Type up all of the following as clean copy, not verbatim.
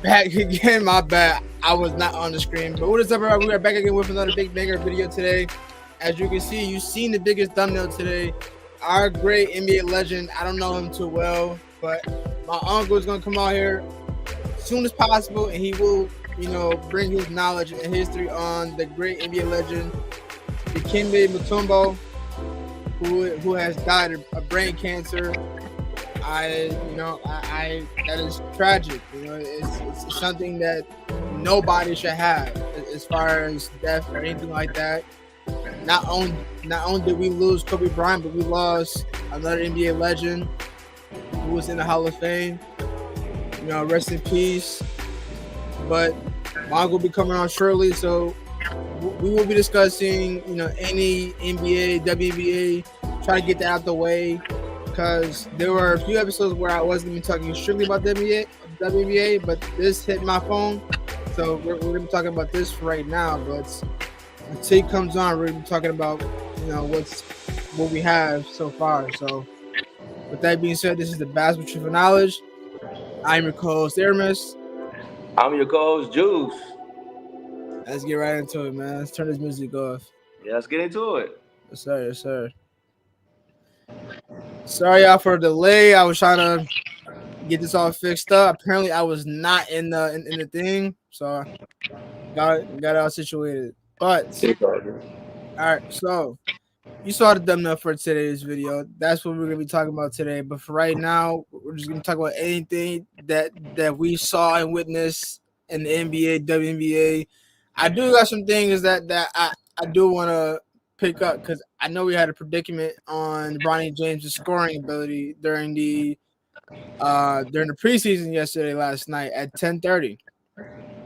back again. My bad. I was not on the screen. But what is up, everybody? We are back again with another big banger video today. As you can see, you've seen the biggest thumbnail today. Our great NBA legend. I don't know him too well, but my uncle is going to come out here as soon as possible, and he will, bring his knowledge and history on the great NBA legend, DIKEMBE MUTOMBO, who has died of brain cancer. That is tragic. It's something that nobody should have as far as death or anything like that. Not only did we lose Kobe Bryant, but we lost another NBA legend who was in the Hall of Fame. Rest in peace. But Mog will be coming on shortly, so we will be discussing, any NBA, WNBA, try to get that out the way. Because there were a few episodes where I wasn't even talking strictly about WNBA, but this hit my phone, so we're going to be talking about this right now. But until it comes on, we're going to be talking about what we have so far. So with that being said, this is the Basketball Truth and Knowledge. I'm your co-host Aramis. I'm your co-host Juice. Let's get right into it, man. Let's turn this music off. Yeah, let's get into it. Yes, sir. Yes, sir. Sorry, y'all, for the delay. I was trying to get this all fixed up. Apparently, I was not in the thing, so got it all situated. But all right, so you saw the thumbnail for today's video. That's what we're gonna be talking about today. But for right now, we're just gonna talk about anything that we saw and witnessed in the NBA, WNBA. I do got some things that I do want to pick up because I know we had a predicament on Bronny James' scoring ability during the preseason last night at 10:30.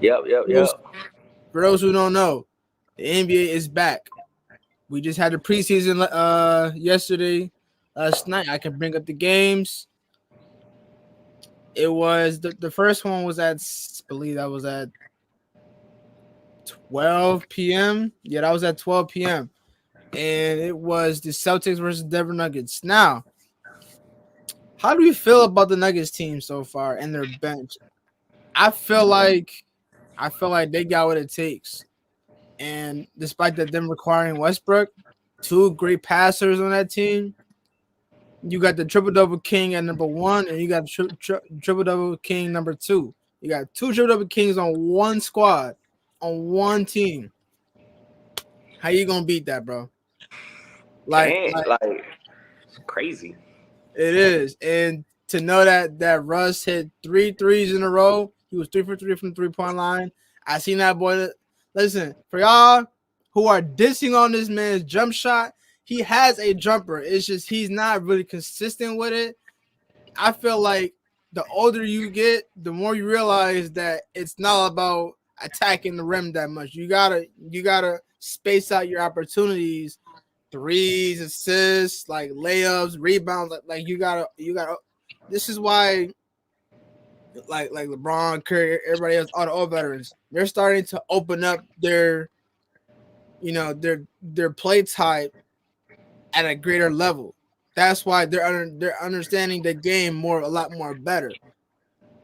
Yep. For those who don't know, the NBA is back. We just had the preseason last night. I can bring up the games. It was the first one was at, I believe that was at 12 p.m. Yeah, that was at 12 p.m. And it was the Celtics versus Denver Nuggets. Now, how do you feel about the Nuggets team so far and their bench? I feel like they got what it takes. And despite them requiring Westbrook, two great passers on that team, you got the triple-double king at number one, and you got triple-double king number two. You got two triple-double kings on one squad, on one team. How you going to beat that, bro? Like it's crazy. It is. And to know that Russ hit 3 threes in a row, he was 3 for 3 from the three-point line. I seen that boy. Listen, for y'all who are dissing on this man's jump shot, he has a jumper. It's just he's not really consistent with it. I feel like the older you get, the more you realize that it's not about attacking the rim that much. You gotta space out your opportunities. Threes, assists, like layups, rebounds, like you gotta. This is why, like LeBron, Curry, everybody else, all the old veterans, they're starting to open up their play type at a greater level. That's why they're understanding the game a lot more better.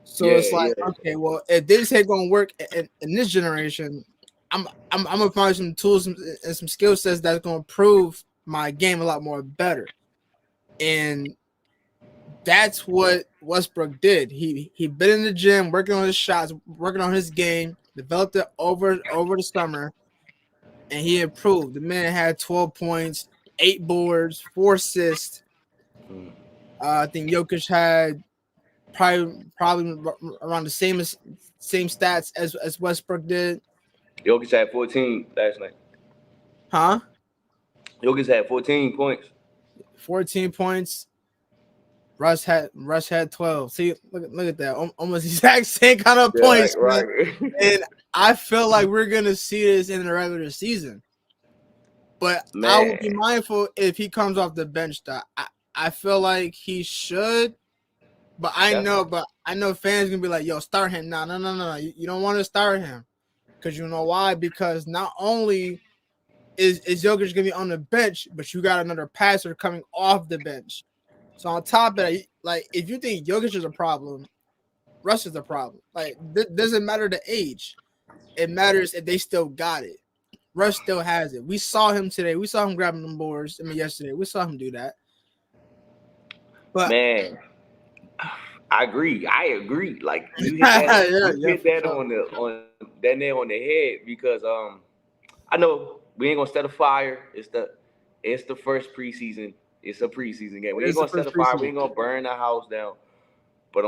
So it's like, okay, well, if this ain't gonna work in this generation, I'm gonna find some tools and some skill sets that's gonna prove my game a lot more better, and that's what Westbrook did. He been in the gym, working on his shots, working on his game, developed it over the summer, and he improved. The man had 12 points, 8 boards, 4 assists. I think Jokic had probably around the same stats as Westbrook did. Jokic had 14 last night. Huh? Jokic had 14 points. 14 points. Russ had 12. See, look at that. Almost the exact same kind of points. Right. And I feel like we're gonna see this in the regular season. But man, I would be mindful if he comes off the bench. I feel like he should. But I know fans gonna be like, yo, start him. No. You don't want to start him. Because you know why? Because not only is Jokic gonna be on the bench, but you got another passer coming off the bench. So on top of that, like if you think Jokic is a problem, Russ is the problem. Like, doesn't matter the age. It matters if they still got it. Russ still has it. We saw him today. We saw him grabbing them boards. Yesterday. We saw him do that. But Man, I agree. Like you hit yeah, that on that nail on the head because I know we ain't gonna set a fire. It's the first preseason. It's a preseason game. We ain't gonna set a fire. We ain't gonna burn the house down. But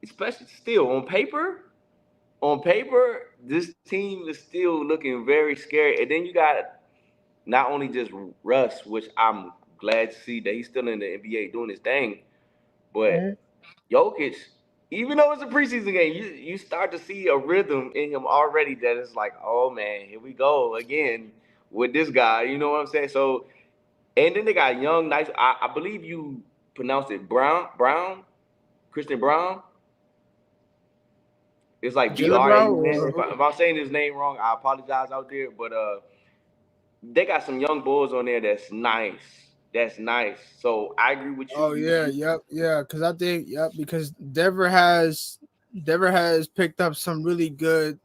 especially still on paper, this team is still looking very scary. And then you got not only just Russ, which I'm glad to see that he's still in the NBA doing his thing, but Jokic, even though it's a preseason game, you start to see a rhythm in him already that is like, oh man, here we go again with this guy. You know what I'm saying? So, and then they got young, nice. I believe you pronounced it Brown, Christian Brown. It's like Brown. If I'm saying his name wrong, I apologize out there. But they got some young boys on there that's nice. That's nice. So I agree with you. Oh yeah, yeah. Because I think because Denver has picked up some really good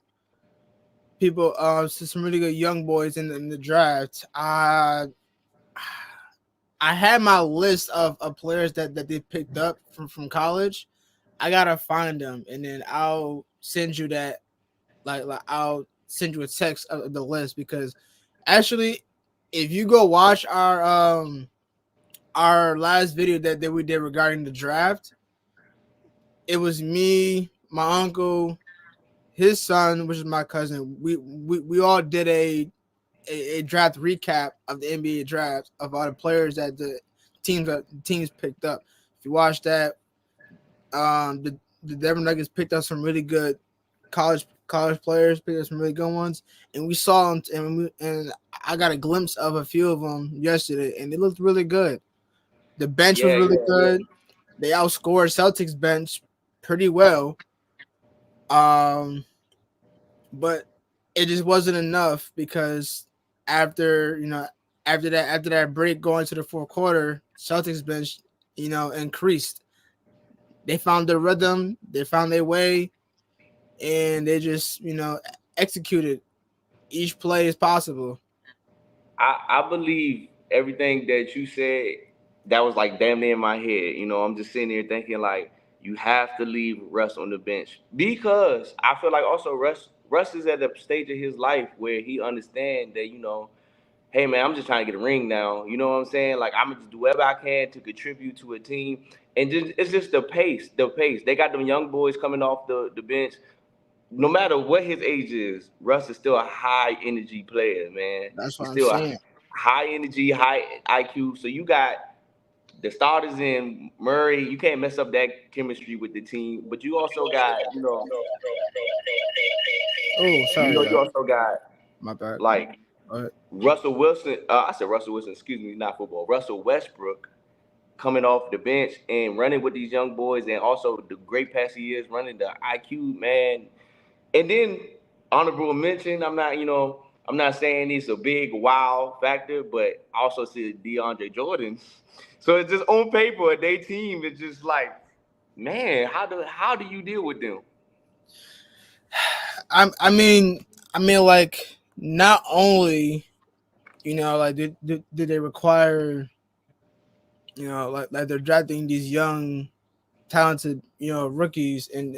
people, some really good young boys in the draft. I had my list of players that they picked up from college. I gotta find them, and then I'll send you that. Like I'll send you a text of the list because actually, if you go watch our last video that we did regarding the draft, it was me, my uncle, his son, which is my cousin. We all did a draft recap of the NBA draft of all the players that the teams picked up. If you watch that, the Denver Nuggets picked up some really good college players, picked up some really good ones, and we saw them, and I got a glimpse of a few of them yesterday, and they looked really good. The bench was really good. They outscored Celtics bench pretty well. But it just wasn't enough because after that break going to the fourth quarter, Celtics bench, increased. They found their rhythm, they found their way, and they just, executed each play as possible. I believe everything that you said. That was like damn near in my head. I'm just sitting here thinking like you have to leave Russ on the bench because I feel like also Russ is at a stage of his life where he understands that, hey man, I'm just trying to get a ring now. You know what I'm saying? Like I'm gonna just do whatever I can to contribute to a team. And it's just the pace. They got them young boys coming off the bench. No matter what his age is, Russ is still a high energy player, man. That's what He's I'm still saying. a high energy, high IQ. So you got the starters in Murray. You can't mess up that chemistry with the team. But you also got, Oh, sorry. You also got my bad. Like Russell Wilson. I said Russell Wilson. Excuse me, not football. Russell Westbrook coming off the bench and running with these young boys, and also the great pass he is running, the IQ, man. And then honorable mention. I'm not saying it's a big wow factor, but I also see DeAndre Jordan. So it's just on paper, their team is just like, man, how do you deal with them? I mean, like not only, like did they require, like they're drafting these young, talented, rookies and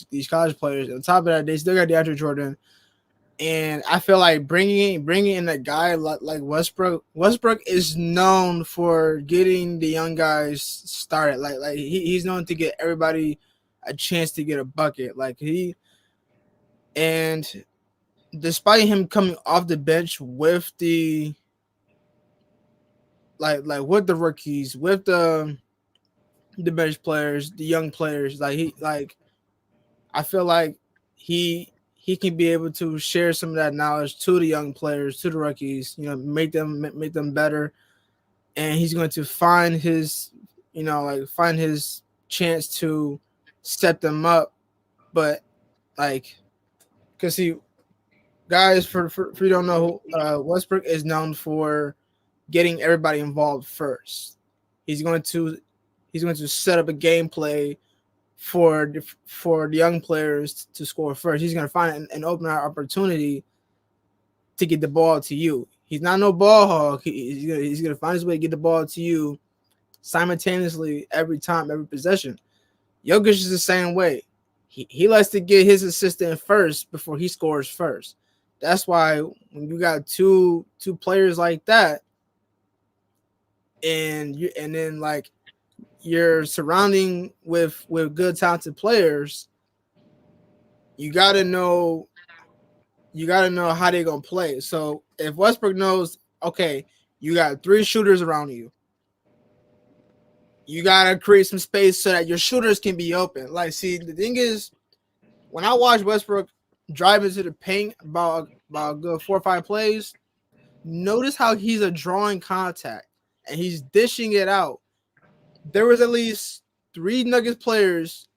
these college players. On top of that, they still got DeAndre Jordan. And I feel like bringing in a guy like Westbrook. Westbrook is known for getting the young guys started. Like he's known to get everybody a chance to get a bucket. And despite him coming off the bench with the with the rookies, with the bench players, the young players, I feel like he can be able to share some of that knowledge to the young players, to the rookies, make them better. And he's going to find his chance to set them up. But because guys, for you don't know, Westbrook is known for getting everybody involved first. He's going to set up a gameplay for the young players to score first. He's gonna find an open opportunity to get the ball to you. He's not no ball hog. He's gonna find his way to get the ball to you simultaneously every time, every possession. Jokic is the same way. He likes to get his assistant first before he scores first. That's why when you got two players like that, and then like you're surrounding with good talented players, you gotta know how they're gonna play. So if Westbrook knows, okay, you got 3 shooters around you, you gotta create some space so that your shooters can be open. Like, see, the thing is, when I watch Westbrook drive into the paint about a good 4 or 5 plays, notice how he's a drawing contact and he's dishing it out. There was at least 3 Nuggets players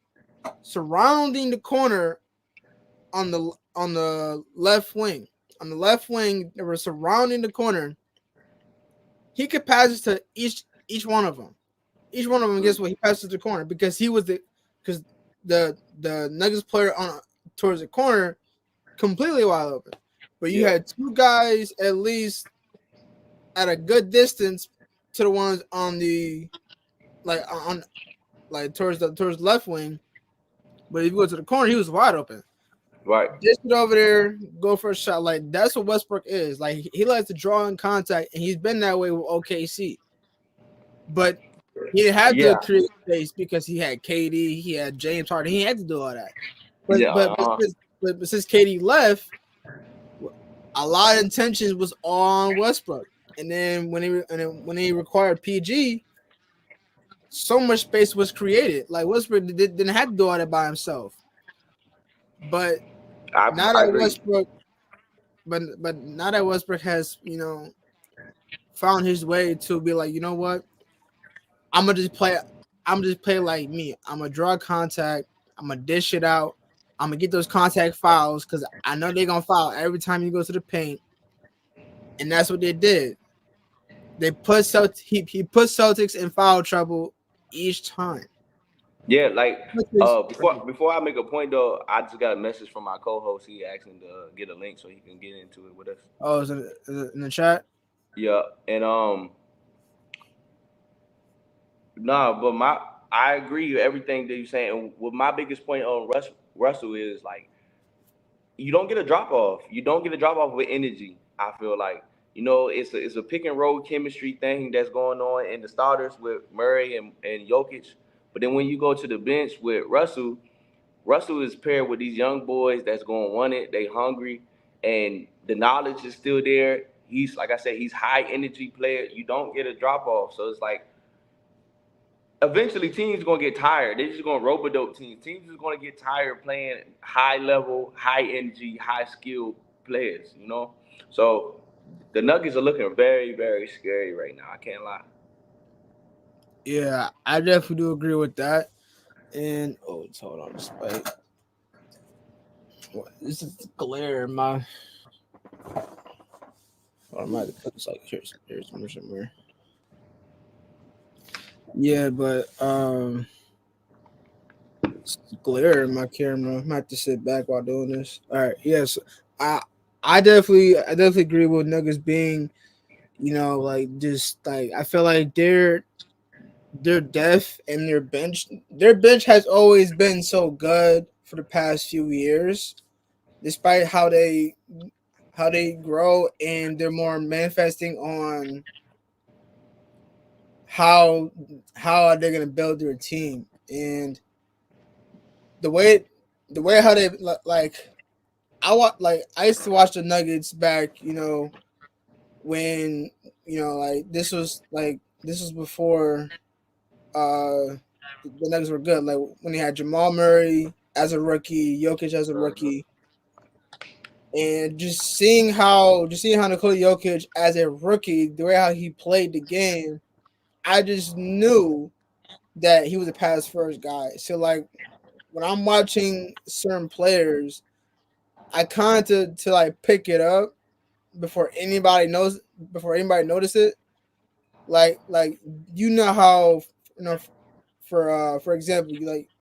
surrounding the corner on the left wing. On the left wing, they were surrounding the corner. He could pass it to each one of them. Each one of them, guess what? He passes the corner because the Nuggets player towards the corner completely wide open. But you had 2 guys at least at a good distance to the ones on the towards the left wing. But if you go to the corner, he was wide open. Right. Dish it over there, go for a shot. Like, that's what Westbrook is. Like, he likes to draw in contact, and he's been that way with OKC. But he had to create space because he had KD, he had James Harden. He had to do all that. But since KD left, a lot of intentions was on Westbrook. And then when he required PG, so much space was created. Like, Westbrook didn't have to do all that by himself. But now that Westbrook has, found his way to be like, you know what, I'm gonna just play like me. I'm gonna draw contact. I'm gonna dish it out. I'm gonna get those contact fouls because I know they're gonna foul every time you go to the paint. And that's what they did. He put Celtics in foul trouble each time. Yeah, like before I make a point though, I just got a message from my co-host. He asked him to get a link so he can get into it with us. Oh, is it in the chat? Yeah, and I agree with everything that you're saying. And what my biggest point on Russell is, like, you don't get a drop off. You don't get a drop off with energy. I feel like, it's a pick and roll chemistry thing that's going on in the starters with Murray and Jokic. But then when you go to the bench with Russell is paired with these young boys that's going to want it. They hungry, and the knowledge is still there. He's, like I said, he's high energy player. You don't get a drop off. So it's like, eventually teams are going to get tired. They're just going to rope-a-dope teams. Teams are going to get tired playing high level, high energy, high skill players, So the Nuggets are looking very, very scary right now. I can't lie. Yeah, I definitely do agree with that. And hold on, despite this is glare in my. I might have put this like here's somewhere. Yeah, but it's glare in my camera. I might have to sit back while doing this. All right, yes, I definitely agree with Nuggets being, just like I feel like their depth and their bench has always been so good for the past few years, despite how they grow, and they're more manifesting on how are they going to build their team, and the way how they like. I used to watch the Nuggets back, when this was before the Nuggets were good. Like when they had Jamal Murray as a rookie, Jokic as a rookie, and just seeing how Nikola Jokic as a rookie, the way how he played the game, I just knew that he was a pass first guy. So like when I'm watching certain players, I kind of to like pick it up before anybody notice it. Like how for example, like